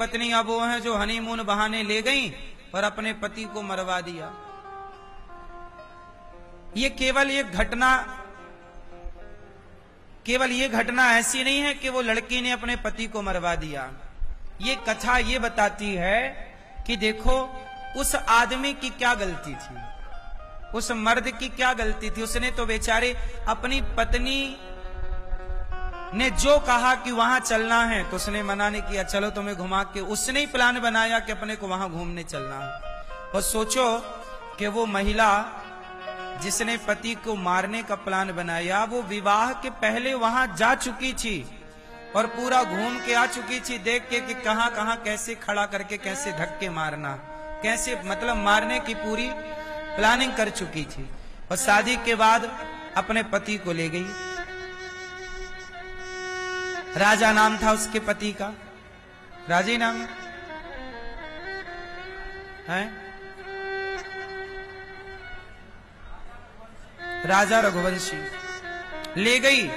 पत्नियां वो हैं जो हनीमून बहाने ले गईं और अपने पति को मरवा दिया। ये केवल ये घटना ऐसी नहीं है कि वो लड़की ने अपने पति को मरवा दिया। ये कथा ये बताती है कि देखो उस आदमी की क्या गलती थी, उस मर्द की क्या गलती थी। उसने तो बेचारे अपनी पत्नी ने जो कहा कि वहां चलना है तो उसने मना नहीं किया, चलो तुम्हें घुमा के। उसने ही प्लान बनाया कि अपने को वहां घूमने चलना है। और सोचो कि वो महिला जिसने पति को मारने का प्लान बनाया वो विवाह के पहले वहां जा चुकी थी और पूरा घूम के आ चुकी थी, देख के कि कहां कहां कैसे खड़ा करके कैसे धक्के मारना, कैसे मतलब मारने की पूरी प्लानिंग कर चुकी थी। और शादी के बाद अपने पति को ले गई। राजा नाम था उसके पति का, राजी नाम है, राजा रघुवंशी। ले गई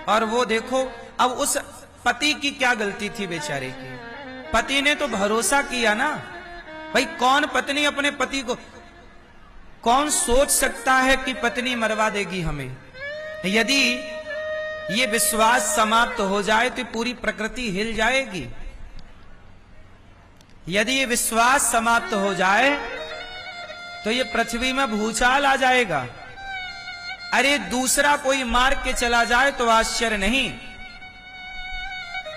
और वो देखो अब उस पति की क्या गलती थी बेचारे की। पति ने तो भरोसा किया ना भाई, कौन पत्नी अपने पति को, कौन सोच सकता है कि पत्नी मरवा देगी हमें। यदि ये विश्वास समाप्त हो जाए तो पूरी प्रकृति हिल जाएगी। यदि ये विश्वास समाप्त हो जाए तो ये पृथ्वी में भूचाल आ जाएगा। अरे दूसरा कोई मार के चला जाए तो आश्चर्य नहीं,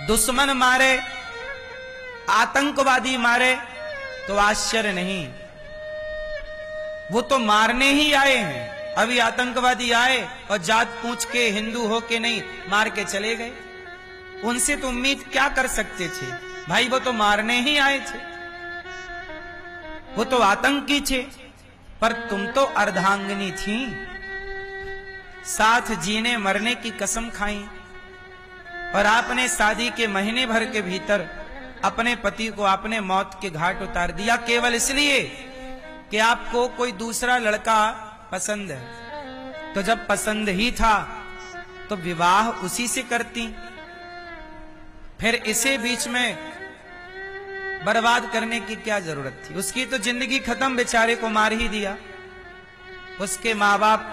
दुश्मन मारे, आतंकवादी मारे तो आश्चर्य नहीं। वो तो मारने ही आए हैं। अभी आतंकवादी आए और जात पूछ के हिंदू हो के नहीं मार के चले गए। उनसे तो उम्मीद क्या कर सकते थे भाई, वो तो मारने ही आए थे, वो तो आतंकी थे। पर तुम तो अर्धांगिनी थी, साथ जीने मरने की कसम खाई और आपने शादी के महीने भर के भीतर अपने पति को आपने मौत के घाट उतार दिया, केवल इसलिए कि आपको कोई दूसरा लड़का पसंद है। तो जब पसंद ही था तो विवाह उसी से करती, फिर इसे बीच में बर्बाद करने की क्या जरूरत थी। उसकी तो जिंदगी खत्म, बेचारे को मार ही दिया। उसके माँ बाप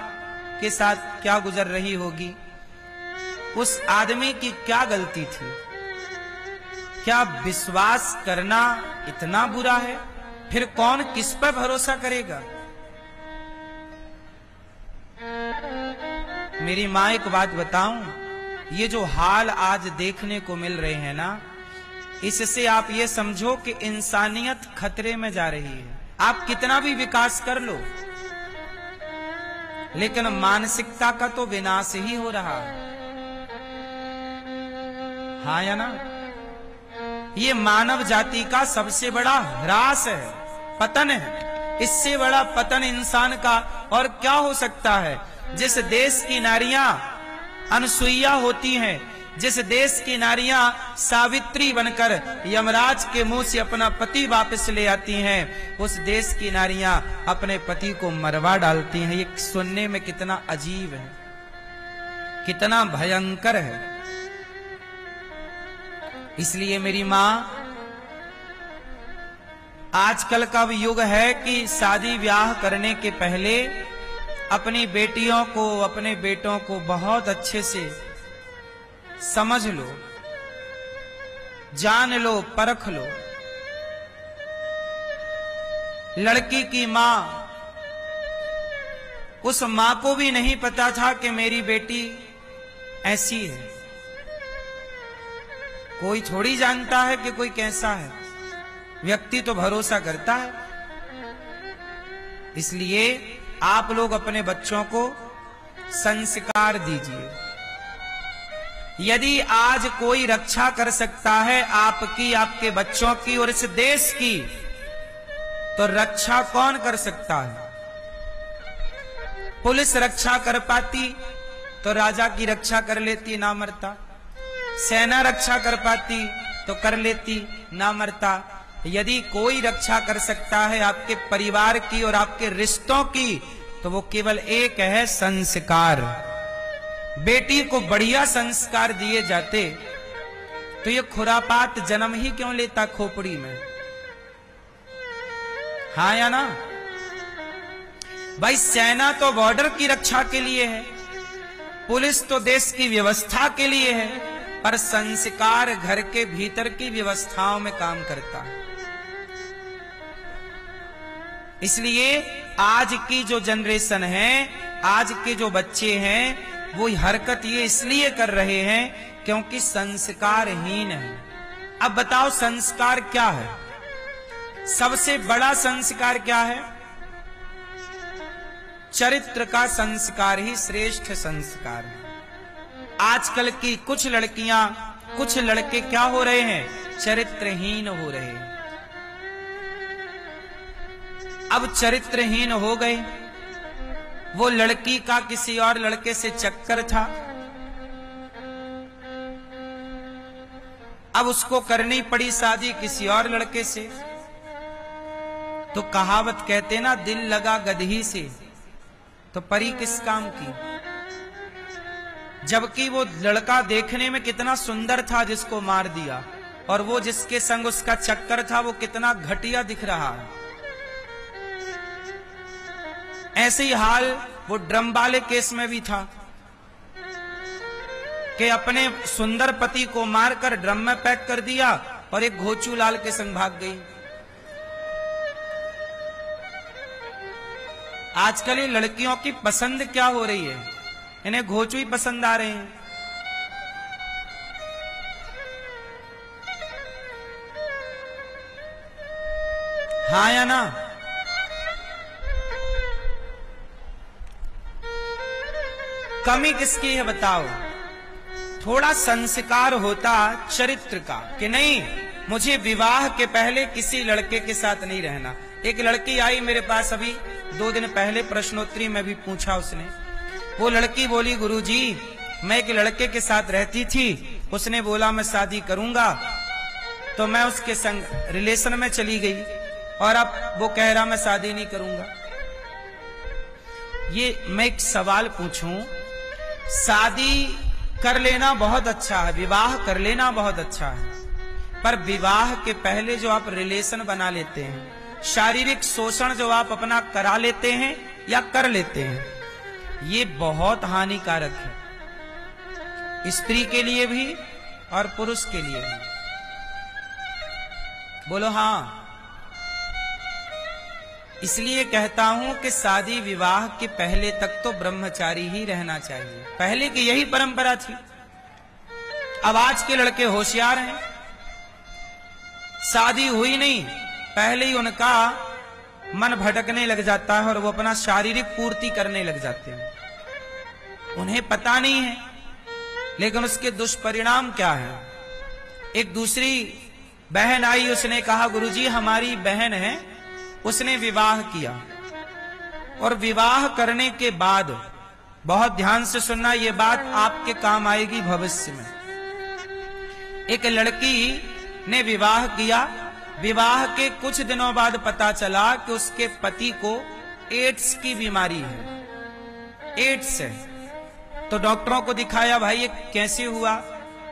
के साथ क्या गुजर रही होगी, उस आदमी की क्या गलती थी। क्या विश्वास करना इतना बुरा है? फिर कौन किस पर भरोसा करेगा। मेरी मां एक बात बताऊं, ये जो हाल आज देखने को मिल रहे हैं ना, इससे आप ये समझो कि इंसानियत खतरे में जा रही है। आप कितना भी विकास कर लो लेकिन मानसिकता का तो विनाश ही हो रहा है। हाँ या ना? ये मानव जाति का सबसे बड़ा ह्रास है, पतन है। इससे बड़ा पतन इंसान का और क्या हो सकता है। जिस देश की नारियां अनसुईया होती हैं, जिस देश की नारियां सावित्री बनकर यमराज के मुंह से अपना पति वापस ले आती हैं, उस देश की नारियां अपने पति को मरवा डालती हैं। ये सुनने में कितना अजीब है, कितना भयंकर है। इसलिए मेरी मां, आजकल का युग है कि शादी ब्याह करने के पहले अपनी बेटियों को, अपने बेटों को बहुत अच्छे से समझ लो, जान लो, परख लो। लड़की की मां, उस मां को भी नहीं पता था कि मेरी बेटी ऐसी है। कोई थोड़ी जानता है कि कोई कैसा है, व्यक्ति तो भरोसा करता है। इसलिए आप लोग अपने बच्चों को संस्कार दीजिए। यदि आज कोई रक्षा कर सकता है आपकी, आपके बच्चों की और इस देश की, तो रक्षा कौन कर सकता है? पुलिस रक्षा कर पाती तो राजा की रक्षा कर लेती, ना मरता। सेना रक्षा कर पाती तो कर लेती, ना मरता। यदि कोई रक्षा कर सकता है आपके परिवार की और आपके रिश्तों की, तो वो केवल एक है, संस्कार। बेटी को बढ़िया संस्कार दिए जाते तो ये खुरापात जन्म ही क्यों लेता खोपड़ी में? हाँ या ना? भाई सेना तो बॉर्डर की रक्षा के लिए है, पुलिस तो देश की व्यवस्था के लिए है, पर संस्कार घर के भीतर की व्यवस्थाओं में काम करता है। इसलिए आज की जो जनरेशन है, आज के जो बच्चे हैं, वो हरकत ये इसलिए कर रहे हैं क्योंकि संस्कारहीन है। अब बताओ संस्कार क्या है? सबसे बड़ा संस्कार क्या है? चरित्र का संस्कार ही श्रेष्ठ संस्कार है। आजकल की कुछ लड़कियां, कुछ लड़के क्या हो रहे हैं? चरित्रहीन हो रहे हैं। अब चरित्रहीन हो गए। वो लड़की का किसी और लड़के से चक्कर था, अब उसको करनी पड़ी शादी किसी और लड़के से। तो कहावत कहते ना, दिल लगा गदही से तो परी किस काम की। जबकि वो लड़का देखने में कितना सुंदर था जिसको मार दिया, और वो जिसके संग उसका चक्कर था वो कितना घटिया दिख रहा है। ऐसे ही हाल वो ड्रम वाले केस में भी था कि अपने सुंदर पति को मारकर ड्रम में पैक कर दिया और एक घोचू लाल के संग भाग गई। आजकल ये लड़कियों की पसंद क्या हो रही है? इन्हें घोचू ही पसंद आ रहे हैं। हाँ या ना? कमी किसकी है बताओ? थोड़ा संस्कार होता चरित्र का कि नहीं, मुझे विवाह के पहले किसी लड़के के साथ नहीं रहना। एक लड़की आई मेरे पास अभी 2 दिन पहले, प्रश्नोत्तरी में भी पूछा उसने। वो लड़की बोली, गुरुजी मैं एक लड़के के साथ रहती थी, उसने बोला मैं शादी करूंगा, तो मैं उसके संग रिलेशन में चली गई और अब वो कह रहा मैं शादी नहीं करूंगा। ये मैं एक सवाल पूछूं, शादी कर लेना बहुत अच्छा है, विवाह कर लेना बहुत अच्छा है, पर विवाह के पहले जो आप रिलेशन बना लेते हैं, शारीरिक शोषण जो आप अपना करा लेते हैं या कर लेते हैं, ये बहुत हानिकारक है, स्त्री के लिए भी और पुरुष के लिए भी। बोलो हाँ। इसलिए कहता हूं कि शादी विवाह के पहले तक तो ब्रह्मचारी ही रहना चाहिए। पहले की यही परंपरा थी। अब आज के लड़के होशियार हैं, शादी हुई नहीं पहले ही उनका मन भटकने लग जाता है और वो अपना शारीरिक पूर्ति करने लग जाते हैं। उन्हें पता नहीं है, लेकिन उसके दुष्परिणाम क्या है। एक दूसरी बहन आई, उसने कहा गुरुजी हमारी बहन है, उसने विवाह किया और विवाह करने के बाद, बहुत ध्यान से सुनना, ये बात आपके काम आएगी भविष्य में। एक लड़की ने विवाह किया, विवाह के कुछ दिनों बाद पता चला कि उसके पति को एड्स की बीमारी है, एड्स है। तो डॉक्टरों को दिखाया, भाई ये कैसे हुआ?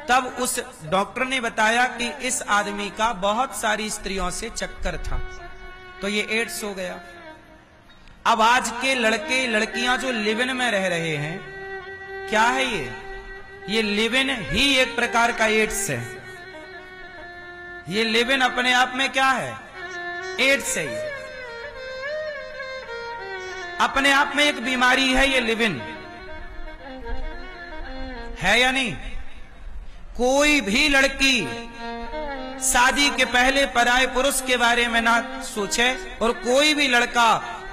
तब उस डॉक्टर ने बताया कि इस आदमी का बहुत सारी स्त्रियों से चक्कर था, तो ये एड्स हो गया। अब आज के लड़के लड़कियां जो लिव इन में रह रहे हैं, क्या है ये लिव इन ही एक प्रकार का एड्स है। ये लिव इन अपने आप में क्या है? एड्स है। ये अपने आप में एक बीमारी है, ये लिव इन है या नहीं? कोई भी लड़की शादी के पहले पराये पुरुष के बारे में ना सोचे, और कोई भी लड़का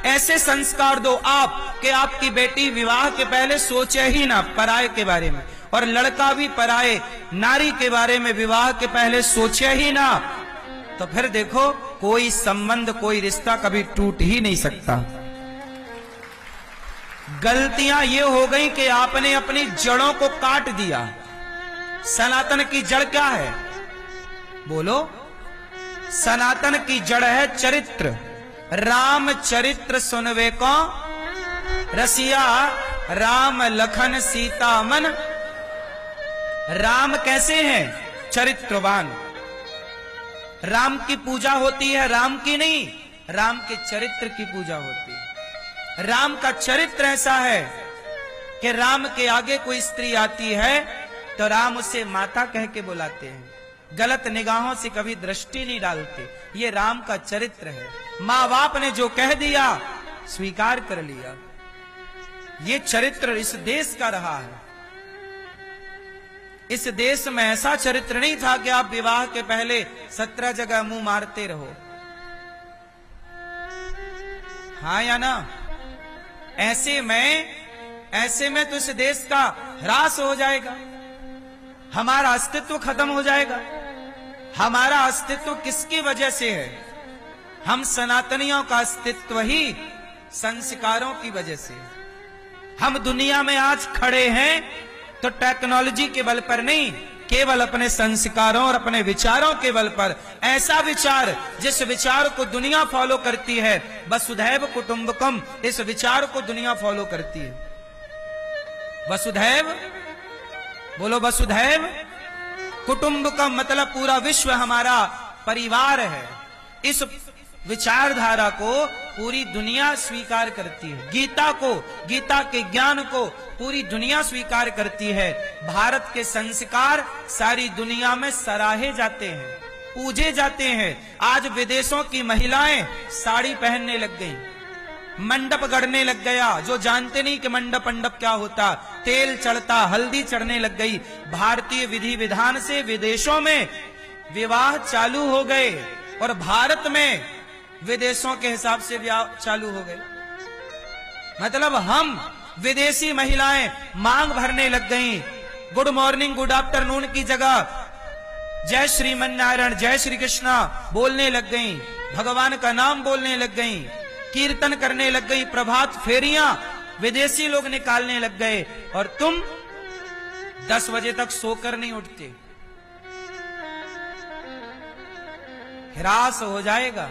ऐसे संस्कार दो आप कि आपकी बेटी विवाह के पहले सोचे ही ना पराये के बारे में, और लड़का भी पराये नारी के बारे में विवाह के पहले सोचे ही ना, तो फिर देखो कोई संबंध, कोई रिश्ता कभी टूट ही नहीं सकता। गलतियां ये हो गई कि आपने अपनी जड़ों को काट दिया। सनातन की जड़ क्या है? बोलो। सनातन की जड़ है चरित्र। राम चरित्र सुनवे को रसिया, राम लखन सीता मन। राम कैसे हैं? चरित्रवान। राम की पूजा होती है, राम की नहीं, राम के चरित्र की पूजा होती है। राम का चरित्र ऐसा है कि राम के आगे कोई स्त्री आती है तो राम उसे माता कह के बुलाते हैं, गलत निगाहों से कभी दृष्टि नहीं डालते। ये राम का चरित्र है। माँ बाप ने जो कह दिया स्वीकार कर लिया। ये चरित्र इस देश का रहा है। इस देश में ऐसा चरित्र नहीं था कि आप विवाह के पहले 17 जगह मुंह मारते रहो। हाँ या ना? ऐसे में तो इस देश का ह्रास हो जाएगा, हमारा अस्तित्व खत्म हो जाएगा। हमारा अस्तित्व किसकी वजह से है? हम सनातनियों का अस्तित्व ही संस्कारों की वजह से है। हम दुनिया में आज खड़े हैं तो टेक्नोलॉजी के बल पर नहीं, केवल अपने संस्कारों और अपने विचारों के बल पर। ऐसा विचार जिस विचार को दुनिया फॉलो करती है, वसुधैव कुटुंबकम, इस विचार को दुनिया फॉलो करती है। वसुधैव, बोलो वसुधैव कुटुंबकम, मतलब पूरा विश्व हमारा परिवार है। इस विचारधारा को पूरी दुनिया स्वीकार करती है। गीता के ज्ञान को पूरी दुनिया स्वीकार करती है। भारत के संस्कार सारी दुनिया में सराहे जाते हैं, पूजे जाते हैं। आज विदेशों की महिलाएं साड़ी पहनने लग गई, मंडप गढ़ने लग गया। जो जानते नहीं कि मंडप क्या होता, तेल चढ़ता, हल्दी चढ़ने लग गई। भारतीय विधि विधान से विदेशों में विवाह चालू हो गए और भारत में विदेशों के हिसाब से विवाह चालू हो गए। मतलब हम विदेशी महिलाएं मांग भरने लग गईं। गुड मॉर्निंग, गुड आफ्टरनून की जगह जय श्रीमन नारायण, जय श्री कृष्णा बोलने लग गईं, भगवान का नाम बोलने लग गईं, कीर्तन करने लग गई, प्रभात फेरियां विदेशी लोग निकालने लग गए। और तुम 10 बजे तक सोकर नहीं उठते। ह्रास हो जाएगा।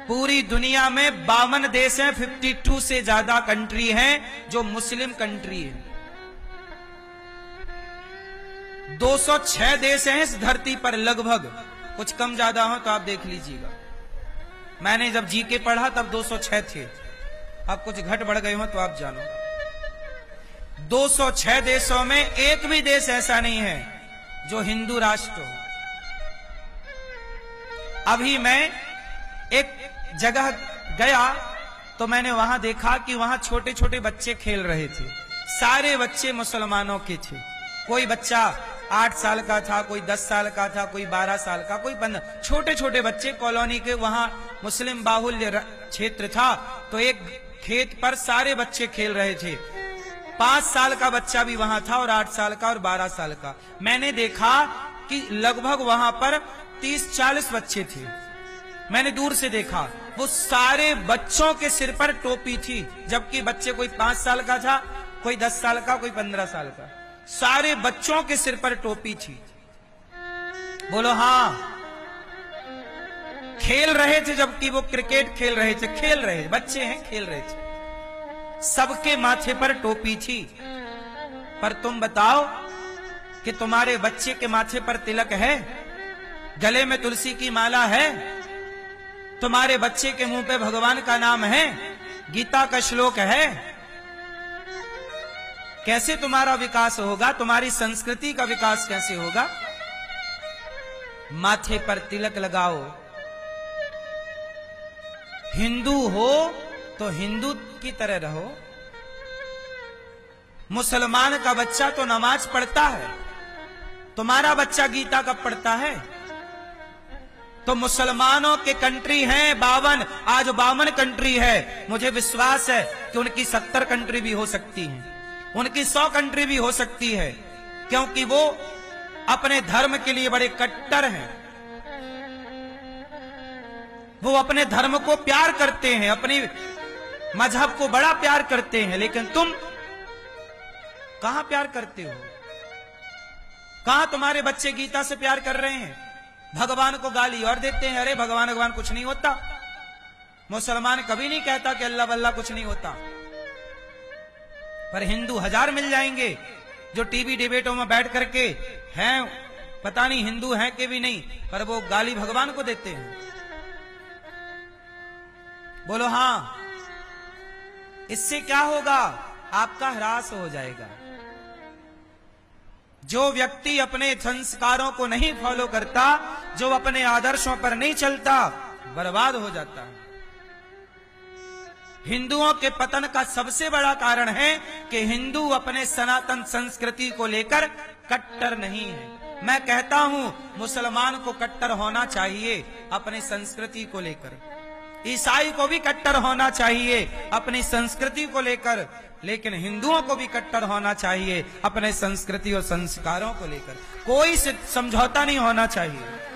पूरी दुनिया में 52 देश हैं, 52 से ज्यादा कंट्री हैं जो मुस्लिम कंट्री है। 206 देश हैं इस धरती पर लगभग, कुछ कम ज्यादा हो तो आप देख लीजिएगा। मैंने जब जीके पढ़ा तब 206 थे, अब कुछ घट बढ़ गए हो तो आप जानो। 206 देशों में एक भी देश ऐसा नहीं है जो हिंदू राष्ट्र हो। अभी मैं एक जगह गया तो मैंने वहां देखा कि वहां छोटे छोटे बच्चे खेल रहे थे। सारे बच्चे मुसलमानों के थे। कोई बच्चा 8 साल का था, कोई 10 साल का था, कोई 12 साल का, कोई 15। छोटे छोटे बच्चे कॉलोनी के, वहां मुस्लिम बाहुल्य क्षेत्र था तो एक खेत पर सारे बच्चे खेल रहे थे। 5 साल का बच्चा भी वहां था और 8 साल का और 12 साल का। मैंने देखा कि लगभग वहां पर 30-40 बच्चे थे। मैंने दूर से देखा, वो सारे बच्चों के सिर पर टोपी थी, जबकि बच्चे कोई 5 साल का था, कोई 10 साल का, कोई 15 साल का। सारे बच्चों के सिर पर टोपी थी। बोलो हाँ। खेल रहे थे, जबकि वो क्रिकेट खेल रहे थे, बच्चे हैं, खेल रहे थे। सबके माथे पर टोपी थी। पर तुम बताओ कि तुम्हारे बच्चे के माथे पर तिलक है, गले में तुलसी की माला है, तुम्हारे बच्चे के मुंह पे भगवान का नाम है, गीता का श्लोक है। कैसे तुम्हारा विकास होगा? तुम्हारी संस्कृति का विकास कैसे होगा? माथे पर तिलक लगाओ। हिंदू हो तो हिंदू की तरह रहो। मुसलमान का बच्चा तो नमाज पढ़ता है, तुम्हारा बच्चा गीता कब पढ़ता है? तो मुसलमानों के कंट्री हैं 52, आज 52 कंट्री है। मुझे विश्वास है कि उनकी 70 कंट्री भी हो सकती हैं, उनकी 100 कंट्री भी हो सकती है, क्योंकि वो अपने धर्म के लिए बड़े कट्टर हैं। वो अपने धर्म को प्यार करते हैं, अपने मजहब को बड़ा प्यार करते हैं। लेकिन तुम कहां प्यार करते हो? कहां तुम्हारे बच्चे गीता से प्यार कर रहे हैं? भगवान को गाली और देते हैं, अरे भगवान कुछ नहीं होता। मुसलमान कभी नहीं कहता कि अल्लाह बल्ला कुछ नहीं होता। पर हिंदू 1000 मिल जाएंगे जो टीवी डिबेटों में बैठ करके हैं, पता नहीं हिंदू हैं कि भी नहीं, पर वो गाली भगवान को देते हैं। बोलो हाँ। इससे क्या होगा? आपका ह्रास हो जाएगा। जो व्यक्ति अपने संस्कारों को नहीं फॉलो करता, जो अपने आदर्शों पर नहीं चलता, बर्बाद हो जाता है। हिंदुओं के पतन का सबसे बड़ा कारण है कि हिंदू अपने सनातन संस्कृति को लेकर कट्टर नहीं है। मैं कहता हूं मुसलमान को कट्टर होना चाहिए अपनी संस्कृति को लेकर, ईसाई को भी कट्टर होना चाहिए अपनी संस्कृति को लेकर, लेकिन हिंदुओं को भी कट्टर होना चाहिए अपने संस्कृति और संस्कारों को लेकर। कोई समझौता नहीं होना चाहिए।